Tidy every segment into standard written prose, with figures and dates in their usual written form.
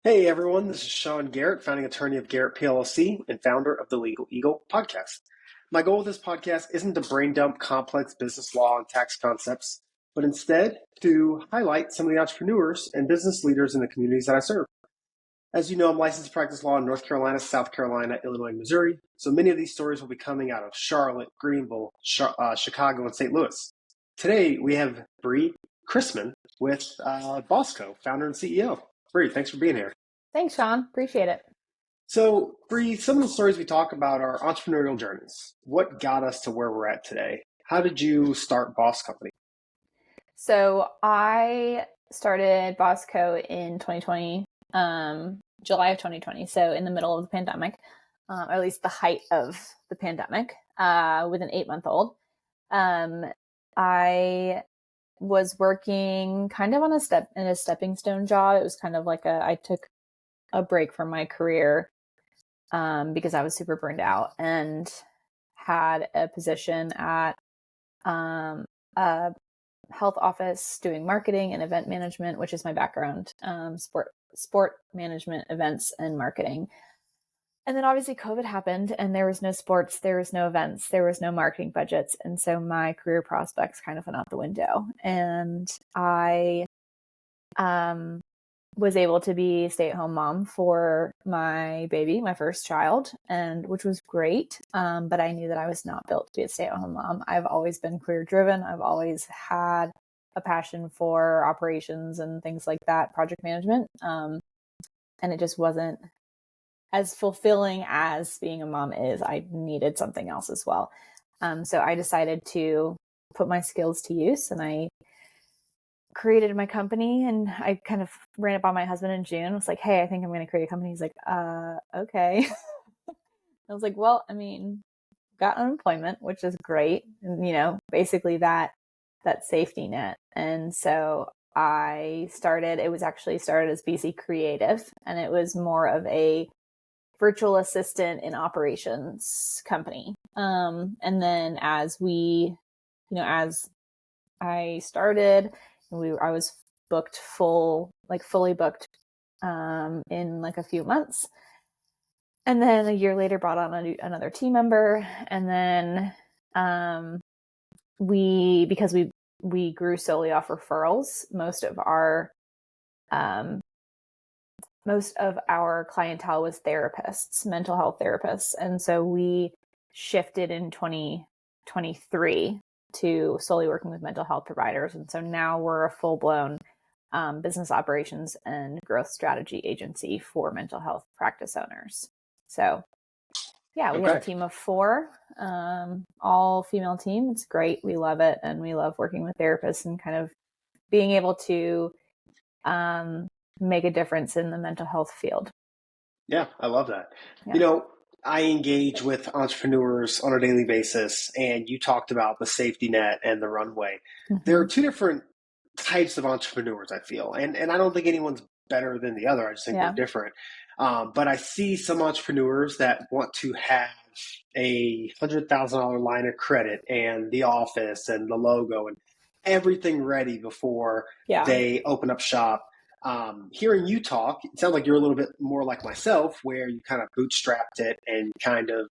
Hey everyone, this is Sean Garrett, founding attorney of Garrett PLLC and founder of the Legal Eagle podcast. My goal with this podcast isn't to brain dump complex business law and tax concepts, but instead to highlight some of the entrepreneurs and business leaders in the communities that I serve. As you know, I'm licensed to practice law in North Carolina, South Carolina, Illinois, and Missouri, so many of these stories will be coming out of Charlotte, Greenville, Chicago, and St. Louis. Today, we have Brie Chrisman with Bosco, founder and CEO. Brie, thanks for being here. Thanks, Sean. Appreciate it. So, Bree, some of the stories we talk about are entrepreneurial journeys. What got us to where we're at today? How did you start Boss Company? So I started Bosco in 2020, July of 2020. So in the middle of the pandemic, or at least the height of the pandemic, with an 8-month-old. I was working kind of on a stepping stone job. It was kind of like I took a break from my career because I was super burned out and had a position at a health office doing marketing and event management, which is my background, sport management, events, and marketing. And then obviously COVID happened and there was no sports, there was no events, there was no marketing budgets. And so my career prospects kind of went out the window. And I was able to be a stay-at-home mom for my baby, my first child, and which was great. But I knew that I was not built to be a stay-at-home mom. I've always been career-driven. I've always had a passion for operations and things like that, project management. And it just wasn't as fulfilling as being a mom is. I needed something else as well. So I decided to put my skills to use, and I created my company, and I kind of ran it by my husband in June. I was like, hey, I think I'm going to create a company. He's like, okay. I was like, well, I mean, got unemployment, which is great. And, basically that safety net. And so it was actually started as BC Creative, and it was more of a virtual assistant in operations company. And then as I started, I was fully booked, in like a few months. And then a year later brought on another team member. And then, because we grew solely off referrals, most of our clientele was therapists, mental health therapists. And so we shifted in 2023 to solely working with mental health providers. And so now we're a full-blown business operations and growth strategy agency for mental health practice owners. So yeah, we have a team of 4, all female team. It's great. We love it. And we love working with therapists and kind of being able to make a difference in the mental health field. Yeah, I love that. Yeah. I engage with entrepreneurs on a daily basis, and you talked about the safety net and the runway. Mm-hmm. There are two different types of entrepreneurs, I feel, and I don't think anyone's better than the other. I just think they're different. But I see some entrepreneurs that want to have a $100,000 line of credit and the office and the logo and everything ready before they open up shop. Hearing you talk, it sounds like you're a little bit more like myself, where you kind of bootstrapped it and kind of,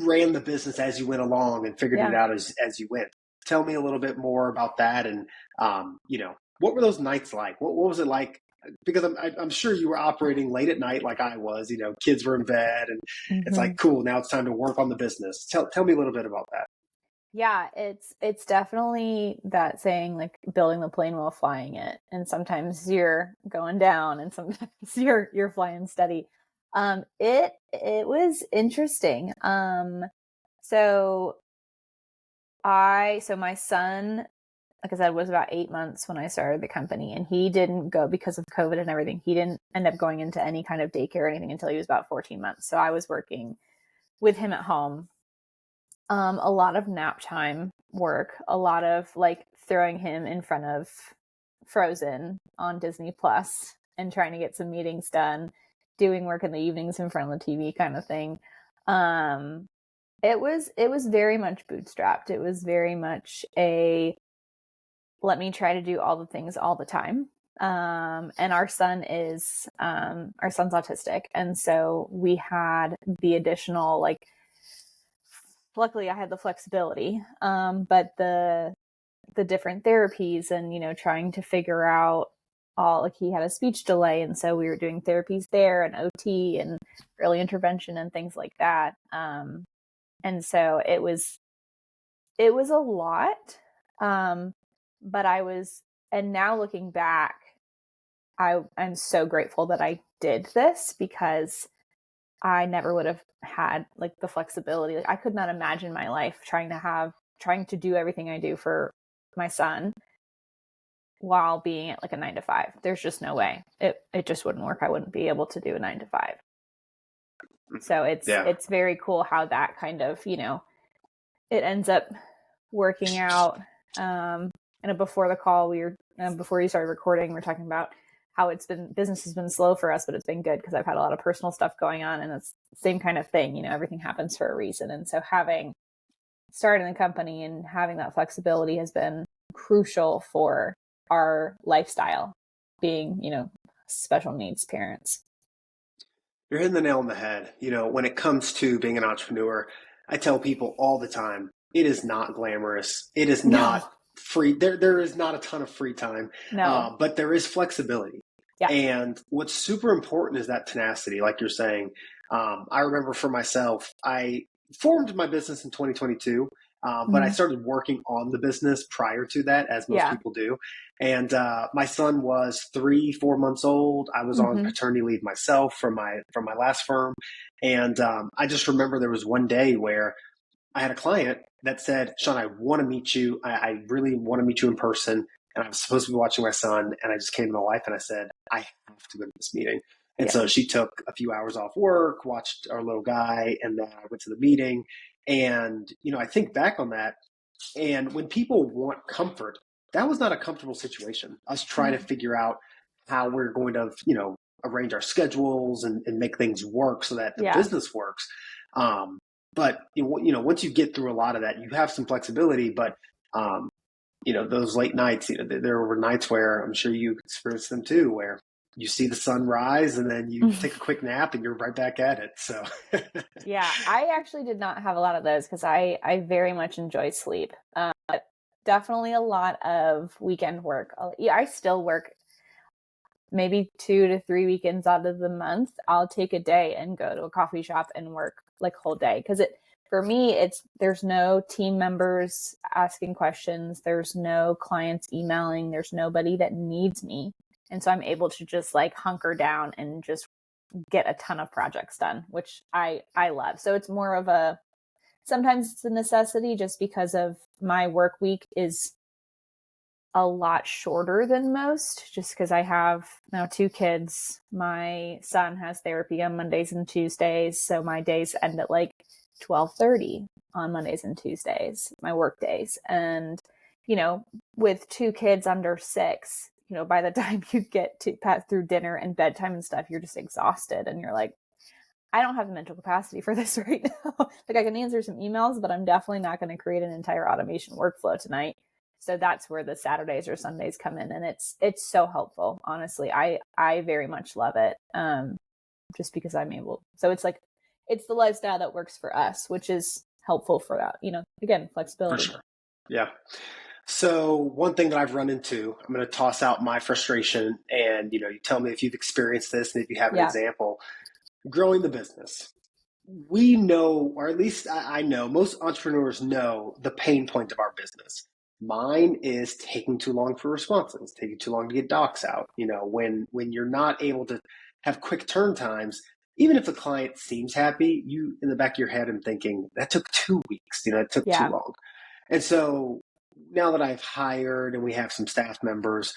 ran the business as you went along and figured it out as you went. Tell me a little bit more about that. And, what were those nights like? What was it like? Because I'm sure you were operating late at night like I was, kids were in bed and it's like, cool, now it's time to work on the business. Tell me a little bit about that. Yeah, it's definitely that saying, like, building the plane while flying it. And sometimes you're going down and sometimes you're flying steady. It was interesting. So my son, like I said, was about 8 months when I started the company, and he didn't go because of COVID and everything. He didn't end up going into any kind of daycare or anything until he was about 14 months. So I was working with him at home. A lot of nap time work, a lot of like throwing him in front of Frozen on Disney Plus and trying to get some meetings done, doing work in the evenings in front of the TV kind of thing. It was very much bootstrapped. It was very much let me try to do all the things all the time. And our son's autistic. And so we had the additional, like, luckily I had the flexibility, but the different therapies and, trying to figure out like, he had a speech delay. And so we were doing therapies there and OT and early intervention and things like that. And so it was a lot. But and now looking back, I'm so grateful that I did this, because I never would have had, like, the flexibility. Like, I could not imagine my life trying to do everything I do for my son while being at, like, a 9 to 5. There's just no way. It just wouldn't work. I wouldn't be able to do a 9 to 5. So it's very cool how that kind of, it ends up working out. And before the call, before you started recording, we're talking about how business has been slow for us, but it's been good because I've had a lot of personal stuff going on, and it's the same kind of thing. Everything happens for a reason. And so starting the company and having that flexibility has been crucial for our lifestyle, being, special needs parents. You're hitting the nail on the head. When it comes to being an entrepreneur, I tell people all the time, it is not glamorous. It is not free. There is not a ton of free time, but there is flexibility. Yeah. And what's super important is that tenacity, like you're saying. I remember for myself, I formed my business in 2022, but I started working on the business prior to that, as most people do. And my son was 3-4 months old. I was on paternity leave myself from my last firm. And I just remember there was one day where I had a client that said, Sean, I want to meet you. I really want to meet you in person. And I was supposed to be watching my son. And I just came to my wife and I said, I have to go to this meeting. And so she took a few hours off work, watched our little guy, and then I went to the meeting. And, I think back on that. And when people want comfort, that was not a comfortable situation. Us trying to figure out how we're going to, arrange our schedules and make things work so that the business works. But once you get through a lot of that, you have some flexibility. But those late nights, there were nights where I'm sure you experienced them too, where you see the sun rise and then you take a quick nap and you're right back at it. So yeah, I actually did not have a lot of those because I very much enjoy sleep. Definitely a lot of weekend work. I still work maybe 2 to 3 weekends out of the month. I'll take a day and go to a coffee shop and work like whole day. Cause for me, there's no team members asking questions. There's no clients emailing. There's nobody that needs me. And so I'm able to just, like, hunker down and just get a ton of projects done, which I love. So it's more of sometimes it's a necessity just because of my work week is a lot shorter than most, just because I have now 2 kids. My son has therapy on Mondays and Tuesdays. So my days end at like 12:30 on Mondays and Tuesdays, my work days. And, with 2 kids under 6, by the time you get to pass through dinner and bedtime and stuff, you're just exhausted. And you're like, I don't have the mental capacity for this right now. Like, I can answer some emails, but I'm definitely not going to create an entire automation workflow tonight. So that's where the Saturdays or Sundays come in. And it's so helpful. Honestly, I very much love it. Just because I'm able. So it's like, it's the lifestyle that works for us, which is helpful for that, again, flexibility. For sure. Yeah. So one thing that I've run into, I'm going to toss out my frustration and, you tell me if you've experienced this and if you have an example. Growing the business. We know, or at least I know, most entrepreneurs know the pain point of our business. Mine is taking too long for responses, taking too long to get docs out. When you're not able to have quick turn times, even if the client seems happy, you in the back of your head are thinking, that took 2 weeks, it took too long. And so now that I've hired and we have some staff members,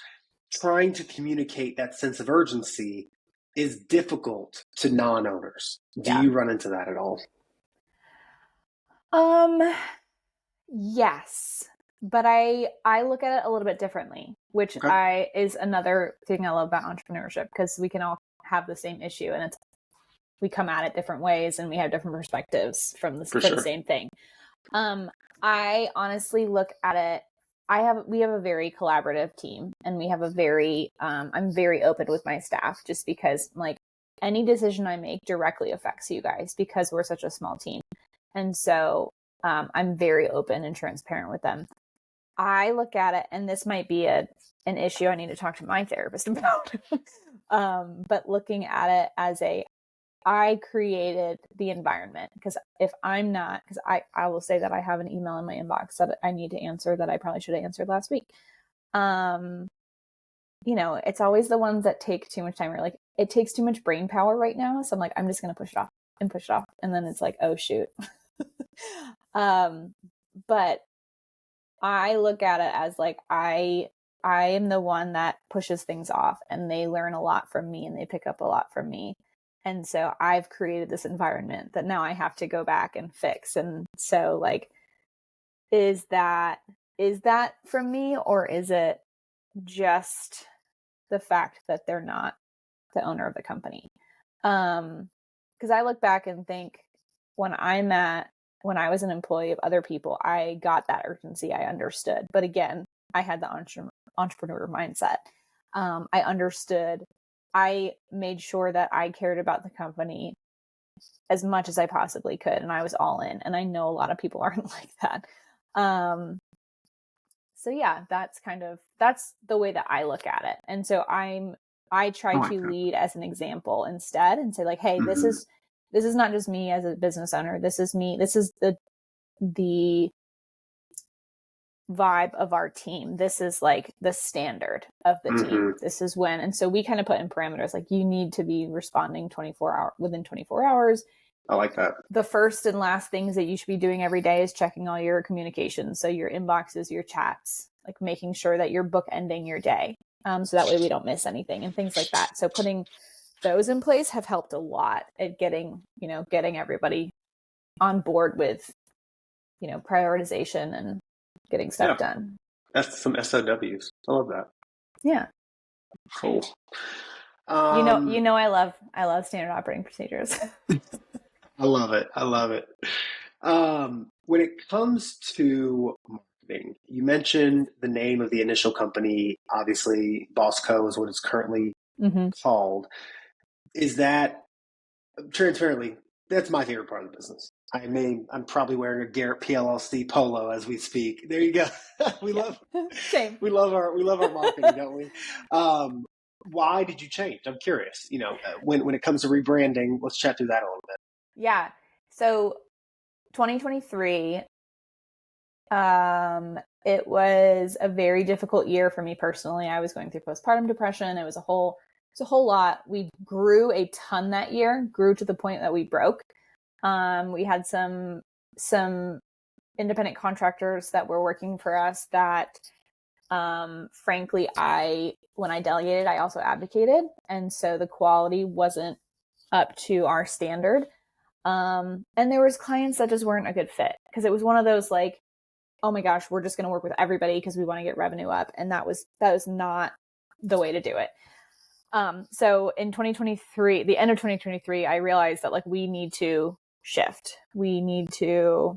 trying to communicate that sense of urgency is difficult to non-owners. Do you run into that at all? Yes, but I look at it a little bit differently, which is another thing I love about entrepreneurship, because we can all have the same issue and we come at it different ways and we have different perspectives for the same thing. I honestly look at it we have a very collaborative team, and we have a very, I'm very open with my staff, just because like any decision I make directly affects you guys because we're such a small team. And so I'm very open and transparent with them. I look at it, and this might be an issue I need to talk to my therapist about. But looking at it as I created the environment, because if I'm not, because I will say that I have an email in my inbox that I need to answer that I probably should have answered last week. It's always the ones that take too much time, or like it takes too much brain power right now. So I'm like, I'm just going to push it off and push it off. And then it's like, oh shoot. But I look at it as like, I am the one that pushes things off, and they learn a lot from me, and they pick up a lot from me. And so I've created this environment that now I have to go back and fix. And so like, is that from me, or is it just the fact that they're not the owner of the company? Because I look back and think, when I was an employee of other people, I got that urgency. I understood. But again, I had the entrepreneur mindset. I understood. I made sure that I cared about the company as much as I possibly could, and I was all in. And I know a lot of people aren't like that. So yeah, that's the way that I look at it. And so I try to lead as an example instead, and say like, hey, Mm-hmm. this is not just me as a business owner. This is me. This is the vibe of our team. This is like the standard of the team. This is when, and so we kind of put in parameters, like you need to be responding within 24 hours. I like that. The first and last things that you should be doing every day is checking all your communications. So your inboxes, your chats, like making sure that you're bookending your day. So that way we don't miss anything and things like that. So putting those in place have helped a lot at getting everybody on board with, prioritization and getting stuff done. That's some SOWs. I love that. Yeah. Cool. I love standard operating procedures. I love it. When it comes to marketing, you mentioned the name of the initial company. Obviously, Boss Co. is what it's currently called. Is that, transparently, that's my favorite part of the business. I'm probably wearing a Garrett PLLC polo as we speak. There you go. We love our marketing, don't we? Why did you change? I'm curious. When it comes to rebranding, let's chat through that a little bit. Yeah. So 2023, it was a very difficult year for me personally. I was going through postpartum depression. It was a whole lot. We grew a ton that year, grew to the point that we broke. We had some independent contractors that were working for us that, frankly, when I delegated, I also abdicated. And so the quality wasn't up to our standard. And there was clients that just weren't a good fit, because it was one of those like, oh my gosh, we're just going to work with everybody because we want to get revenue up. And that was not the way to do it. So in 2023, the end of 2023, I realized that like we need to shift. We need to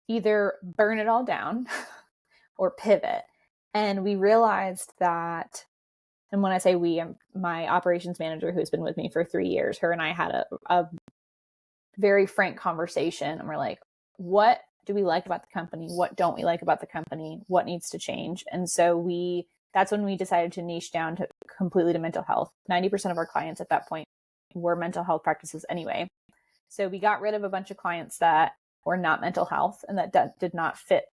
either burn it all down or pivot. And we realized that, and when I say we, my operations manager, who's been with me for 3 years, her and I had a very frank conversation, and we're like, what do we like about the company? What don't we like about the company? What needs to change? And so that's when we decided to niche down completely to mental health. 90% of our clients at that point were mental health practices anyway. So we got rid of a bunch of clients that were not mental health and that did not fit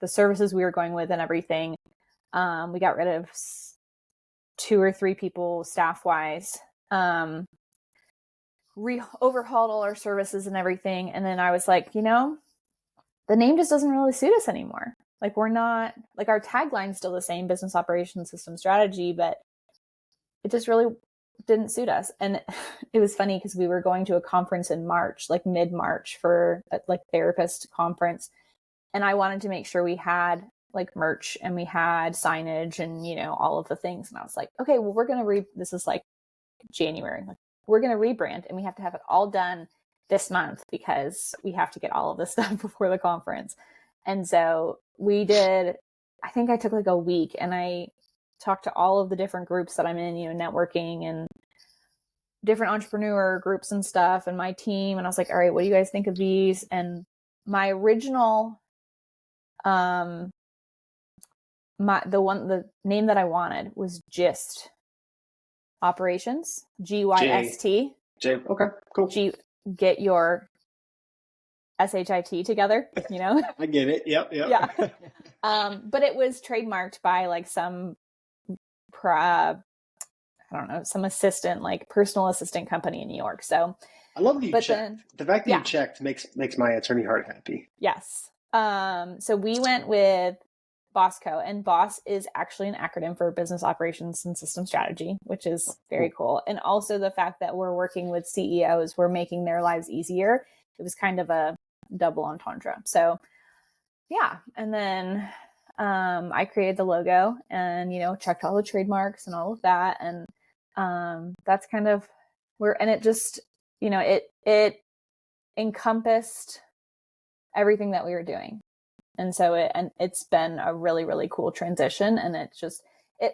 the services we were going with and everything. We got rid of 2 or 3 people staff wise, overhauled all our services and everything. And then I was like, the name just doesn't really suit us anymore. Like we're not, like our tagline's still the same, business operations system strategy, but it just really didn't suit us. And it was funny because we were going to a conference in March, like mid-March, for like therapist conference. And I wanted to make sure we had like merch and we had signage and, all of the things. And I was like, okay, well, we're going to this is like January. Like, we're going to rebrand and we have to have it all done this month because we have to get all of this stuff before the conference. And so we did I think I took like a week and I talked to all of the different groups that I'm in, networking and different entrepreneur groups and stuff and my team. And I was like, all right, what do you guys think of these? And my original, the name that I wanted was GYST Operations, GYST. Okay, cool. Get your SHIT together, I get it. Yep. Yeah. But it was trademarked by like some, I don't know, some assistant, like personal assistant company in New York. So I love that you checked. The fact that you checked makes my attorney heart happy. Yes. So we went with BOSSCO, and BOSS is actually an acronym for Business Operations and System Strategy, which is very cool. And also the fact that we're working with CEOs, we're making their lives easier. It was kind of a double entendre. So yeah. And then I created the logo and, checked all the trademarks and all of that. And that's kind of and it just, it encompassed everything that we were doing. And so it's been a really, really cool transition, and it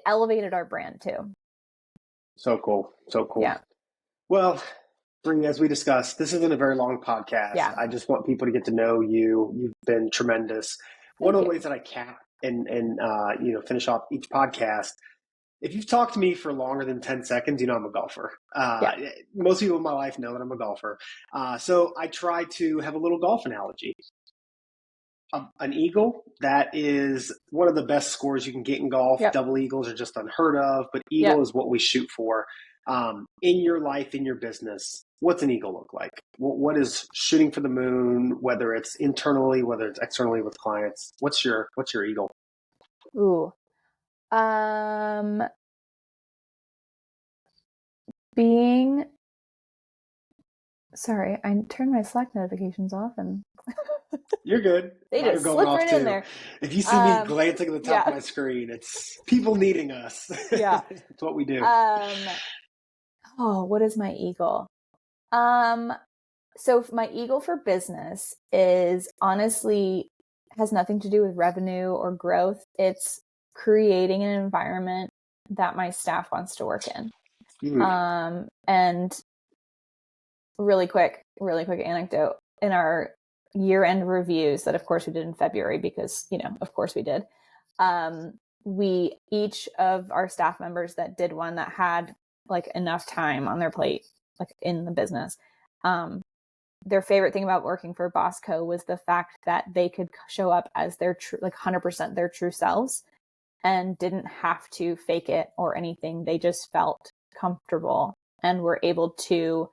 elevated our brand too. So cool. Yeah. Well, Brie, as we discussed, this isn't a very long podcast. Yeah. I just want people to get to know you. You've been tremendous. One of the ways that I cap and finish off each podcast, if you've talked to me for longer than 10 seconds, I'm a golfer. Most people in my life know that I'm a golfer. So I try to have a little golf analogy. An eagle, that is one of the best scores you can get in golf. Yep. Double eagles are just unheard of, but eagle is what we shoot for. In your life, in your business, what's an eagle look like? What is shooting for the moon, whether it's internally, whether it's externally with clients? What's your eagle? Ooh. Being... Sorry, I turned my Slack notifications off and... You're good. They just slipped right in there. If you see me glancing at the top of my screen, it's people needing us. Yeah. It's what we do. What is my eagle? So my eagle for business is honestly has nothing to do with revenue or growth. It's creating an environment that my staff wants to work in. And really quick anecdote, in our year-end reviews that of course we did in February because, of course we did. We, each of our staff members that did one that had like enough time on their plate, like in the business, their favorite thing about working for BOSSCO was the fact that they could show up as their true, like 100% their true selves and didn't have to fake it or anything. They just felt comfortable and were able to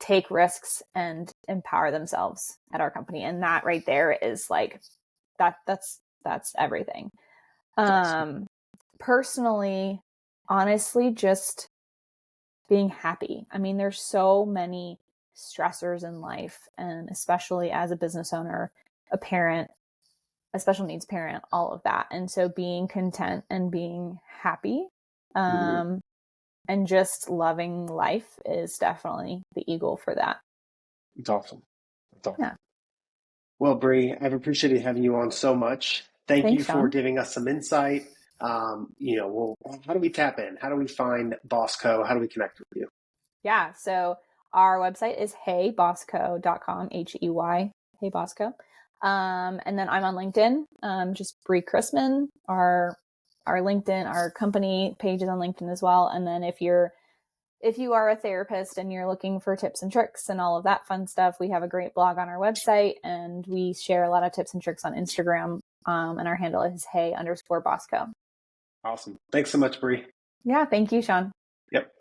take risks and empower themselves at our company. And that right there is like, that's everything. Personally, honestly, just being happy. I mean, there's so many stressors in life, and especially as a business owner, a parent, a special needs parent, all of that. And so being content and being happy, and just loving life is definitely the eagle for that. It's awesome. Yeah. Well, Brie, I've appreciated having you on so much. Thanks, you for giving us some insight. How do we tap in? How do we find BOSSCO? How do we connect with you? Yeah. So our website is heybossco.com, HEY, heybossco. And then I'm on LinkedIn, just Brie Chrisman. Our LinkedIn, our company page is on LinkedIn as well. And then if you are a therapist and you're looking for tips and tricks and all of that fun stuff, we have a great blog on our website, and we share a lot of tips and tricks on Instagram. And our handle is hey_bossco. Awesome. Thanks so much, Brie. Yeah. Thank you, Sean. Yep.